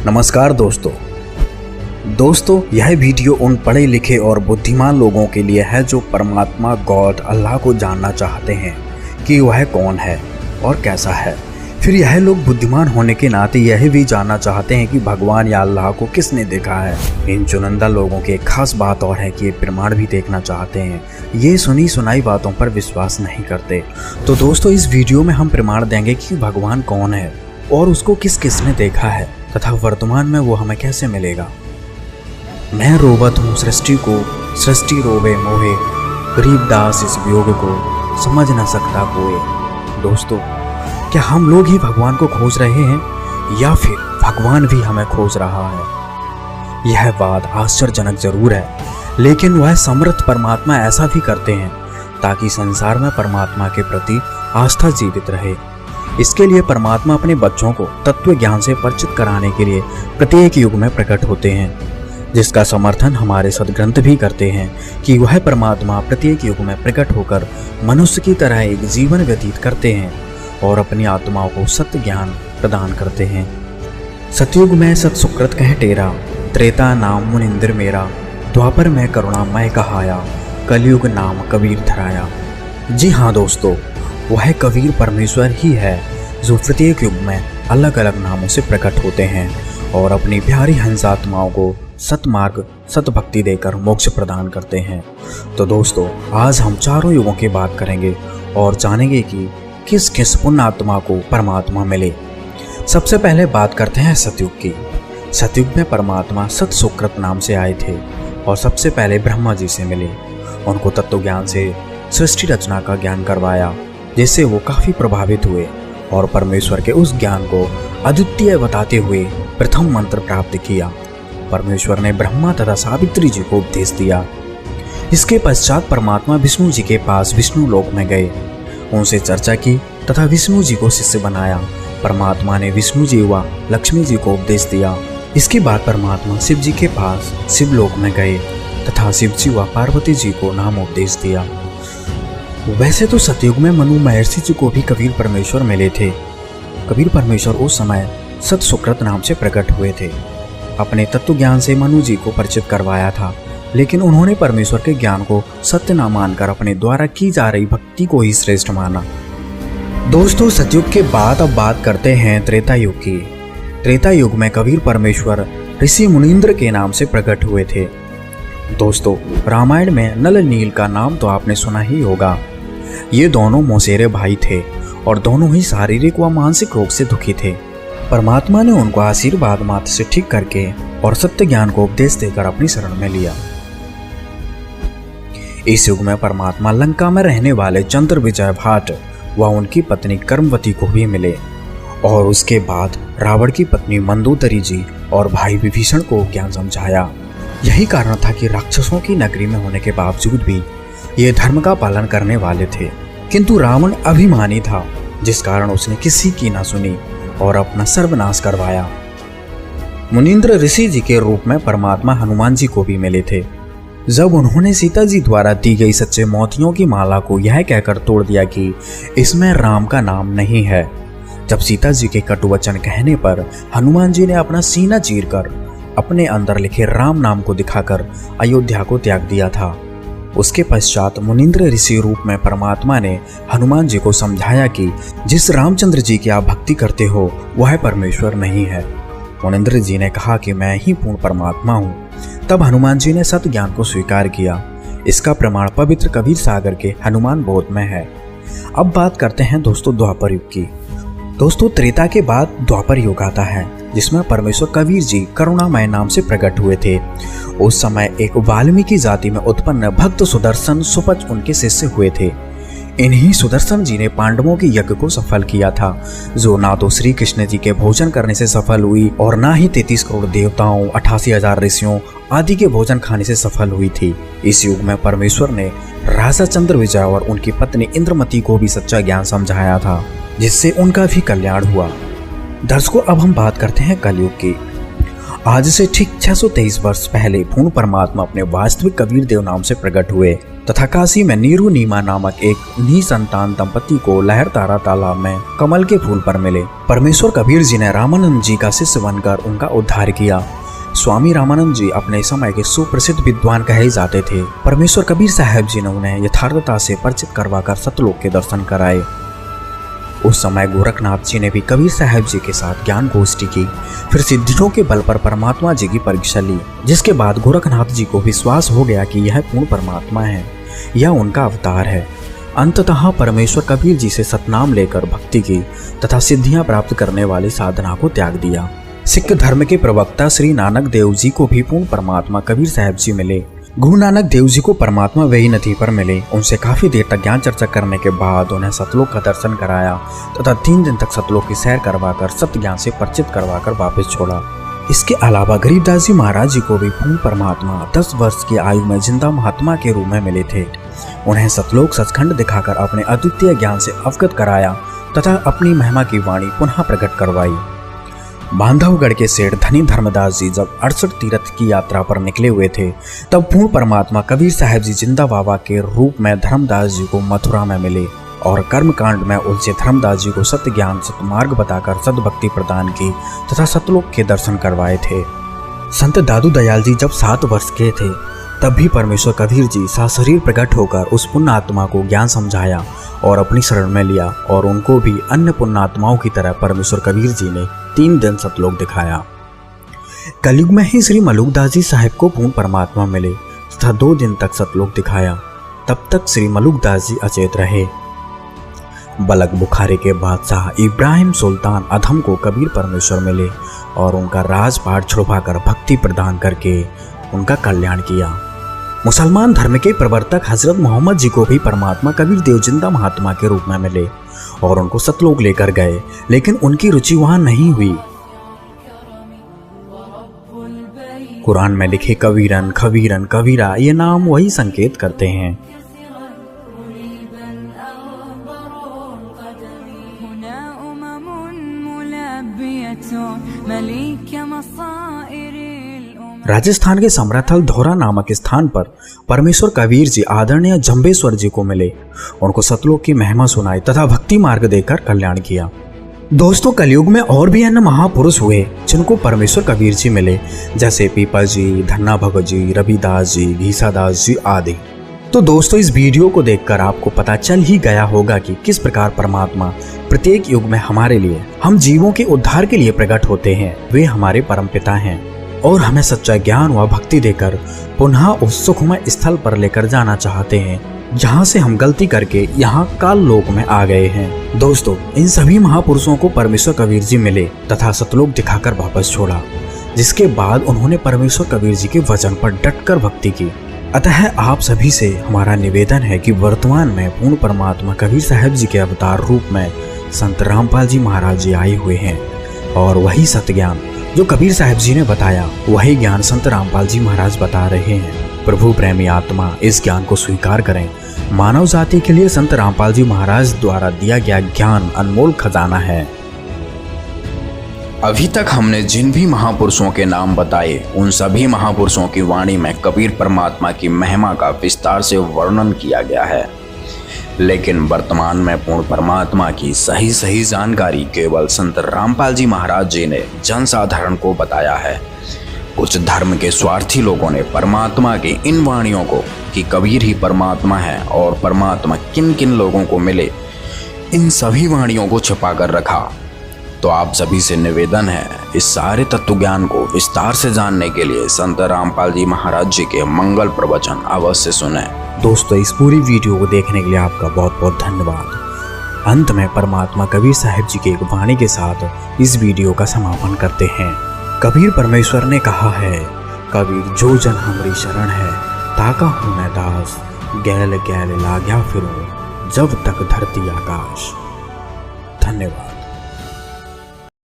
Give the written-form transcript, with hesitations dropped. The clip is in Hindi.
नमस्कार दोस्तों यह वीडियो उन पढ़े लिखे और बुद्धिमान लोगों के लिए है जो परमात्मा गॉड अल्लाह को जानना चाहते हैं कि वह कौन है और कैसा है। फिर यह लोग बुद्धिमान होने के नाते यह भी जानना चाहते हैं कि भगवान या अल्लाह को किसने देखा है। इन चुनिंदा लोगों की एक खास बात और है कि ये प्रमाण भी देखना चाहते हैं, ये सुनी सुनाई बातों पर विश्वास नहीं करते। तो दोस्तों इस वीडियो में हम प्रमाण देंगे कि भगवान कौन है और उसको किस किसने देखा है तथा वर्तमान में वो हमें कैसे मिलेगा। मैं रोबत हूँ सृष्टि को, सृष्टि रोवे मोहे, गरीबदास इस वियोग को समझ न सकता कोई। दोस्तों क्या हम लोग ही भगवान को खोज रहे हैं या फिर भगवान भी हमें खोज रहा है? यह बात आश्चर्यजनक जरूर है, लेकिन वह समर्थ परमात्मा ऐसा भी करते हैं ताकि संसार में परमात्मा के प्रति आस्था जीवित रहे। इसके लिए परमात्मा अपने बच्चों को तत्व ज्ञान से परिचित कराने के लिए प्रत्येक युग में प्रकट होते हैं, जिसका समर्थन हमारे सद्ग्रंथ भी करते हैं कि वह परमात्मा प्रत्येक युग में प्रकट होकर मनुष्य की तरह एक जीवन व्यतीत करते हैं और अपनी आत्माओं को सत्य ज्ञान प्रदान करते हैं। सतयुग में सत सुकृत कह टेरा, त्रेता नाम मुनिंद्र मेरा, द्वापर में करुणा मैं कहाया, कलयुग नाम कबीर धराया। जी हाँ दोस्तों, वह कबीर परमेश्वर ही है जो प्रत्येक युग में अलग अलग नामों से प्रकट होते हैं और अपनी प्यारी हंसात्माओं को सतमार्ग सतभक्ति देकर मोक्ष प्रदान करते हैं। तो दोस्तों आज हम चारों युगों की बात करेंगे और जानेंगे कि किस किस पुण्यात्मा को परमात्मा मिले। सबसे पहले बात करते हैं सतयुग की। सतयुग में परमात्मा सत सुकृत नाम से आए थे और सबसे पहले ब्रह्मा जी से मिले। उनको तत्व ज्ञान से सृष्टि रचना का ज्ञान करवाया, जिससे वो काफी प्रभावित हुए और परमेश्वर के उस ज्ञान को अद्वितीय बताते हुए प्रथम मंत्र प्राप्त किया। परमेश्वर ने ब्रह्मा तथा सावित्री जी को उपदेश दिया। इसके पश्चात परमात्मा विष्णु जी के पास विष्णु लोक में गए, उनसे चर्चा की तथा विष्णु जी को शिष्य बनाया। परमात्मा ने विष्णु जी व लक्ष्मी जी को उपदेश दिया। इसके बाद परमात्मा शिव जी के पास शिवलोक में गए तथा शिव जी व पार्वती जी को नाम उपदेश दिया। वैसे तो सतयुग में मनु महर्षि जी को भी कबीर परमेश्वर मिले थे। कबीर परमेश्वर उस समय सत सुकृत नाम से प्रकट हुए थे। अपने तत्व ज्ञान से मनु जी को परिचित करवाया था, लेकिन उन्होंने परमेश्वर के ज्ञान को सत्य न मानकर अपने द्वारा की जा रही भक्ति को ही श्रेष्ठ माना। दोस्तों सतयुग के बाद अब बात करते हैं त्रेता युग की। त्रेता युग में कबीर परमेश्वर ऋषि मुनींद्र के नाम से प्रकट हुए थे। दोस्तों रामायण में नल नील का नाम तो आपने सुना ही होगा। ये दोनों मौसेरे भाई थे और दोनों ही शारीरिक व मानसिक रोग से दुखी थे। परमात्मा ने उनको आशीर्वाद मात्र से ठीक करके और सत्य ज्ञान को उपदेश देकर अपनी शरण में लिया। इस युग में परमात्मा लंका में रहने वाले चंद्र विजय भाट व उनकी पत्नी कर्मवती को भी मिले और उसके बाद रावण की पत्नी मंदोदरी जी और भाई विभीषण को ज्ञान समझाया। यही कारण था कि राक्षसों की नगरी में होने के बावजूद भी ये धर्म का पालन करने वाले थे, किंतु रावण अभिमानी था, जिस कारण उसने किसी की ना सुनी और अपना सर्वनाश करवाया। मुनींद्र ऋषि जी के रूप में परमात्मा हनुमान जी को भी मिले थे। जब उन्होंने सीता जी द्वारा दी गई सच्चे मोतियों की माला को यह कहकर तोड़ दिया कि इसमें राम का नाम नहीं है, जब सीता जी के कटु वचन कहने पर हनुमान जी ने अपना सीना चीरकर अपने अंदर लिखे राम नाम को दिखाकर अयोध्या को त्याग दिया था। उसके पश्चात मुनींद्र ऋषि रूप में परमात्मा ने हनुमान जी को समझाया कि जिस रामचंद्र जी की आप भक्ति करते हो वह परमेश्वर नहीं है। मुनींद्र जी ने कहा कि मैं ही पूर्ण परमात्मा हूँ। तब हनुमान जी ने सत्य ज्ञान को स्वीकार किया। इसका प्रमाण पवित्र कबीर सागर के हनुमान बोध में है। अब बात करते हैं दोस्तों द्वापर युग की। दोस्तों त्रेता के बाद द्वापर युग आता है, जिसमें परमेश्वर कबीर जी करुणामय नाम से प्रकट हुए थे। उस समय एक वाल्मीकि जाति में उत्पन्न भक्त सुदर्शन सुपच उनके शिष्य हुए थे। इन्हीं सुदर्शन जी ने पांडवों के यज्ञ को सफल किया था, जो ना तो श्री कृष्ण जी के भोजन करने से सफल हुई और ना ही 33 करोड़ देवताओं 88,000 ऋषियों आदि के भोजन खाने से सफल हुई थी। इस युग में परमेश्वर ने राजा चंद्र विजय और उनकी पत्नी इंद्रमती को भी सच्चा ज्ञान समझाया था, जिससे उनका भी कल्याण हुआ। दर्शकों अब हम बात करते हैं कलयुग की। आज से ठीक 623 वर्ष पहले पूर्ण परमात्मा अपने वास्तविक कबीर देव नाम से प्रकट हुए तथा काशी में नीरू नीमा नामक एक निसंतान दंपति को लहरतारा तालाब में कमल के फूल पर मिले। परमेश्वर कबीर जी ने रामानंद जी का शिष्य बनकर उनका उद्धार किया। स्वामी रामानंद जी अपने समय के सुप्रसिद्ध विद्वान कहे जाते थे। परमेश्वर कबीर साहब जी ने उन्हें यथार्थता से परिचित करवाकर सतलोक के दर्शन कराए। उस समय गोरखनाथ जी ने भी कबीर साहब जी के साथ ज्ञान गोष्ठी की, फिर सिद्धियों के बल पर परमात्मा जी की परीक्षा ली, जिसके बाद गोरखनाथ जी को विश्वास हो गया कि यह पूर्ण परमात्मा है, यह उनका अवतार है। अंततः परमेश्वर कबीर जी से सतनाम लेकर भक्ति की तथा सिद्धियां प्राप्त करने वाली साधना को त्याग दिया। सिख धर्म के प्रवक्ता श्री नानक देव जी को भी पूर्ण परमात्मा कबीर साहब जी मिले। गुरु नानक देव जी को परमात्मा वेई नदी पर मिले। उनसे काफी देर तक ज्ञान चर्चा करने के बाद उन्हें सतलोक का दर्शन कराया तथा 3 दिन तक सतलोक की सैर करवाकर सत्य ज्ञान से परिचित करवाकर वापस छोड़ा। इसके अलावा गरीबदास जी महाराज जी को भी पूर्ण परमात्मा 10 वर्ष की आयु में जिंदा महात्मा के रूप में मिले थे। उन्हें सतलोक सचखंड दिखाकर अपने अद्वितीय ज्ञान से अवगत कराया तथा अपनी महिमा की वाणी पुनः प्रकट करवाई। बांधवगढ़ के सेठ धनी धर्मदास जी जब 68 तीर्थ की यात्रा पर निकले हुए थे, तब पूर्ण परमात्मा कबीर साहब जी जिंदा बाबा के रूप में धर्मदास जी को मथुरा में मिले और कर्म कांड में उलझे धर्मदास जी को सत्य ज्ञान सतमार्ग बताकर सद्भक्ति प्रदान की तथा सतलोक के दर्शन करवाए थे। संत दादू दयाल जी जब 7 वर्ष के थे, तब भी परमेश्वर कबीर जी सशरीर प्रकट होकर उस पुण्य आत्मा को ज्ञान समझाया और अपनी शरण में लिया और उनको भी अन्य पुण्य आत्माओं की तरह परमेश्वर कबीर जी ने 3 दिन सतलोक दिखाया। कलयुग में ही श्री मलुकदास जी साहिब को पूर्ण परमात्मा मिले तथा 2 दिन तक सतलोक दिखाया। तब तक श्री मलुकदास जी अचेत रहे। बलक बुखारे के बादशाह इब्राहिम सुल्तान अधम को कबीर परमेश्वर मिले और उनका राजपाट छुड़वाकर भक्ति प्रदान करके उनका कल्याण किया। मुसलमान धर्म के प्रवर्तक हजरत मोहम्मद जी को भी परमात्मा कबीर देव जिंदा महात्मा के रूप में मिले और उनको सतलोक लेकर गए, लेकिन उनकी रुचि वहां नहीं हुई। कुरान में लिखे कबीरन, खबीरन, कबीरा ये नाम वही संकेत करते हैं। राजस्थान के समराथल धोरा नामक स्थान पर परमेश्वर कबीर जी आदरणीय जंबेश्वर जी को मिले, उनको सतलोक की महिमा सुनाई तथा भक्ति मार्ग देकर कल्याण किया। दोस्तों, कलयुग में और भी अन्य महापुरुष हुए जिनको परमेश्वर कबीर जी मिले, जैसे पीपल जी, धन्ना भगत जी, रविदास जी, घीसादास जी आदि। तो दोस्तों, इस वीडियो को देखकर आपको पता चल ही गया होगा कि किस प्रकार परमात्मा प्रत्येक युग में हमारे लिए, हम जीवों के उद्धार के लिए प्रकट होते हैं। वे हमारे परमपिता हैं और हमें सच्चा ज्ञान व भक्ति देकर पुनः उस सुखमय स्थल पर लेकर जाना चाहते हैं जहां से हम गलती करके यहाँ काल लोक में आ गए हैं। दोस्तों, इन सभी महापुरुषों को परमेश्वर कबीर जी मिले तथा सतलोक दिखाकर वापस छोड़ा, जिसके बाद उन्होंने परमेश्वर कबीर जी के वचन पर डटकर भक्ति की। अतः आप सभी से हमारा निवेदन है कि वर्तमान में पूर्ण परमात्मा कबीर साहब जी के अवतार रूप में संत रामपाल जी महाराज जी आए हुए हैं और वही सत्य ज्ञान जो कबीर साहब जी ने बताया, वही ज्ञान संत रामपाल जी महाराज बता रहे हैं। प्रभु प्रेमी आत्मा इस ज्ञान को स्वीकार करें। मानव जाति के लिए संत रामपाल जी महाराज द्वारा दिया गया ज्ञान अनमोल खजाना है। अभी तक हमने जिन भी महापुरुषों के नाम बताए, उन सभी महापुरुषों की वाणी में कबीर परमात्मा की महिमा का विस्तार से वर्णन किया गया है, लेकिन वर्तमान में पूर्ण परमात्मा की सही जानकारी केवल संत रामपाल जी महाराज जी ने जनसाधारण को बताया है। कुछ धर्म के स्वार्थी लोगों ने परमात्मा की इन वाणियों को कि कबीर ही परमात्मा है और परमात्मा किन किन लोगों को मिले, इन सभी वाणियों को छिपा कर रखा। तो आप सभी से निवेदन है, इस सारे तत्व ज्ञान को विस्तार से जानने के लिए संत रामपाल जी महाराज जी के मंगल प्रवचन अवश्य सुने। दोस्तों, इस पूरी वीडियो को देखने के लिए आपका बहुत बहुत धन्यवाद। अंत में परमात्मा कबीर साहब जी की एक वाणी के साथ इस वीडियो का समापन करते हैं। कबीर परमेश्वर ने कहा है, कबीर जो जन हमारी शरण है, ताका हूँ मैं दास, गैल गैल लाग्या फिरूं, जब तक धरती आकाश। धन्यवाद।